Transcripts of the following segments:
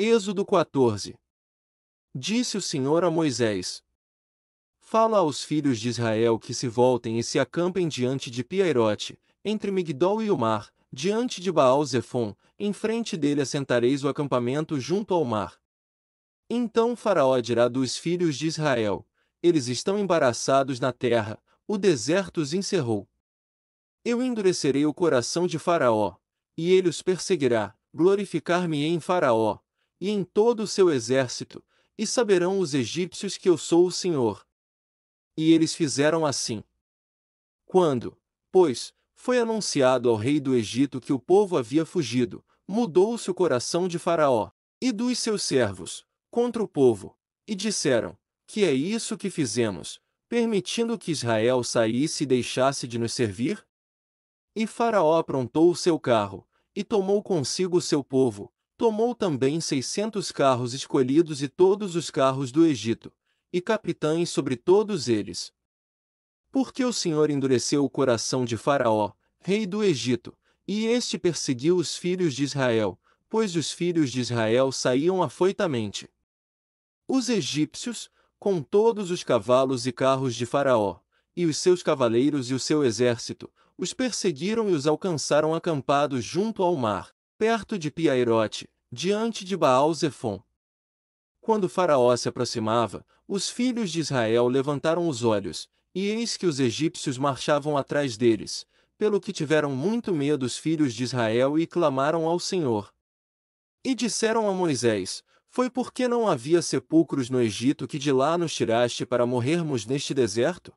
Êxodo 14. Disse o Senhor a Moisés: Fala aos filhos de Israel que se voltem e se acampem diante de Piairote, entre Migdol e o mar, diante de Baal-Zefon, em frente dele assentareis o acampamento junto ao mar. Então Faraó dirá dos filhos de Israel: Eles estão embaraçados na terra, o deserto os encerrou. Eu endurecerei o coração de Faraó, e ele os perseguirá, glorificar-me-ei em Faraó, e em todo o seu exército, e saberão os egípcios que eu sou o Senhor. E eles fizeram assim. Quando, pois, foi anunciado ao rei do Egito que o povo havia fugido, mudou-se o coração de Faraó, e dos seus servos, contra o povo, e disseram: Que é isso que fizemos, permitindo que Israel saísse e deixasse de nos servir? E Faraó aprontou o seu carro, e tomou consigo o seu povo, tomou também 600 carros escolhidos e todos os carros do Egito, e capitães sobre todos eles. Porque o Senhor endureceu o coração de Faraó, rei do Egito, e este perseguiu os filhos de Israel, pois os filhos de Israel saíam afoitamente. Os egípcios, com todos os cavalos e carros de Faraó, e os seus cavaleiros e o seu exército, os perseguiram e os alcançaram acampados junto ao mar, perto de Piairote, diante de Baal-Zefon. Quando Faraó se aproximava, os filhos de Israel levantaram os olhos, e eis que os egípcios marchavam atrás deles, pelo que tiveram muito medo os filhos de Israel e clamaram ao Senhor. E disseram a Moisés: Foi porque não havia sepulcros no Egito que de lá nos tiraste para morrermos neste deserto?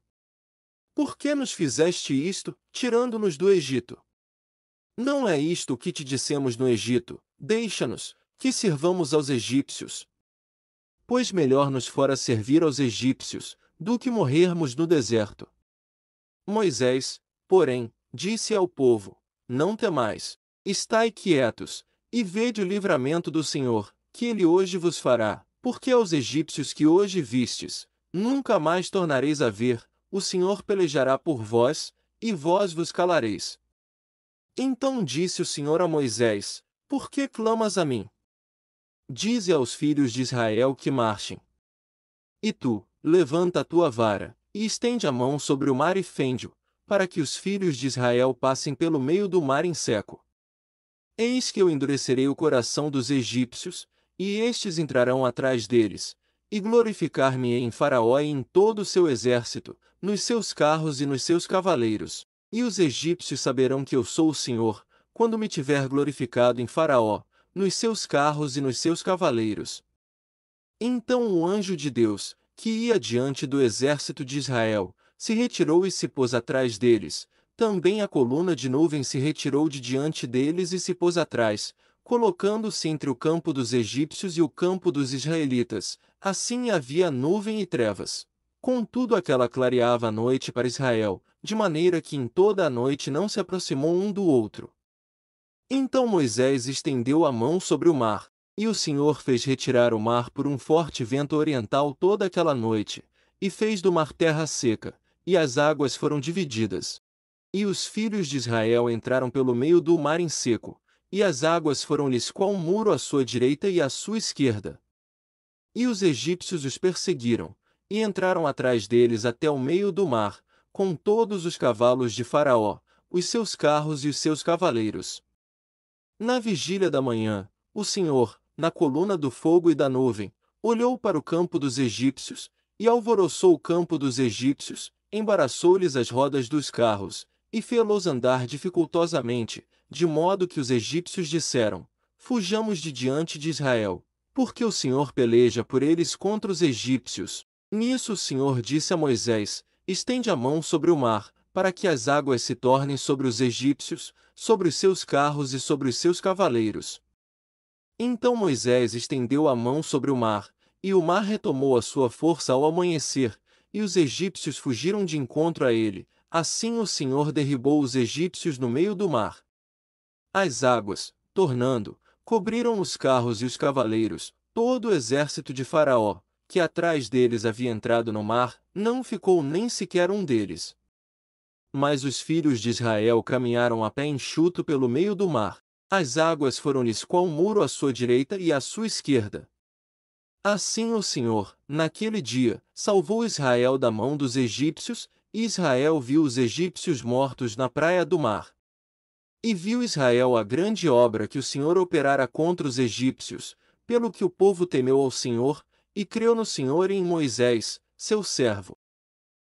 Por que nos fizeste isto, tirando-nos do Egito? Não é isto o que te dissemos no Egito: Deixa-nos, que sirvamos aos egípcios. Pois melhor nos fora servir aos egípcios, do que morrermos no deserto. Moisés, porém, disse ao povo: Não temais, estai quietos, e vede o livramento do Senhor, que ele hoje vos fará, porque aos egípcios que hoje vistes, nunca mais tornareis a ver, o Senhor pelejará por vós, e vós vos calareis. Então disse o Senhor a Moisés: Por que clamas a mim? Dize aos filhos de Israel que marchem. E tu, levanta a tua vara, e estende a mão sobre o mar e fende-o, para que os filhos de Israel passem pelo meio do mar em seco. Eis que eu endurecerei o coração dos egípcios, e estes entrarão atrás deles, e glorificar-me-ei em Faraó e em todo o seu exército, nos seus carros e nos seus cavaleiros. E os egípcios saberão que eu sou o Senhor, quando me tiver glorificado em Faraó, nos seus carros e nos seus cavaleiros. Então o anjo de Deus, que ia diante do exército de Israel, se retirou e se pôs atrás deles. Também a coluna de nuvem se retirou de diante deles e se pôs atrás, colocando-se entre o campo dos egípcios e o campo dos israelitas. Assim havia nuvem e trevas. Contudo aquela clareava a noite para Israel, de maneira que em toda a noite não se aproximou um do outro. Então Moisés estendeu a mão sobre o mar, e o Senhor fez retirar o mar por um forte vento oriental toda aquela noite, e fez do mar terra seca, e as águas foram divididas. E os filhos de Israel entraram pelo meio do mar em seco, e as águas foram-lhes qual um muro à sua direita e à sua esquerda. E os egípcios os perseguiram, e entraram atrás deles até o meio do mar, com todos os cavalos de Faraó, os seus carros e os seus cavaleiros. Na vigília da manhã, o Senhor, na coluna do fogo e da nuvem, olhou para o campo dos egípcios, e alvoroçou o campo dos egípcios, embaraçou-lhes as rodas dos carros, e fê-los andar dificultosamente, de modo que os egípcios disseram: Fujamos de diante de Israel, porque o Senhor peleja por eles contra os egípcios. Nisso o Senhor disse a Moisés: Estende a mão sobre o mar, para que as águas se tornem sobre os egípcios, sobre os seus carros e sobre os seus cavaleiros. Então Moisés estendeu a mão sobre o mar, e o mar retomou a sua força ao amanhecer, e os egípcios fugiram de encontro a ele. Assim o Senhor derribou os egípcios no meio do mar. As águas, tornando, cobriram os carros e os cavaleiros. Todo o exército de Faraó, que atrás deles havia entrado no mar, não ficou nem sequer um deles. Mas os filhos de Israel caminharam a pé enxuto pelo meio do mar. As águas foram-lhes qual muro à sua direita e à sua esquerda. Assim o Senhor, naquele dia, salvou Israel da mão dos egípcios, e Israel viu os egípcios mortos na praia do mar. E viu Israel a grande obra que o Senhor operara contra os egípcios, pelo que o povo temeu ao Senhor, e creu no Senhor e em Moisés, seu servo.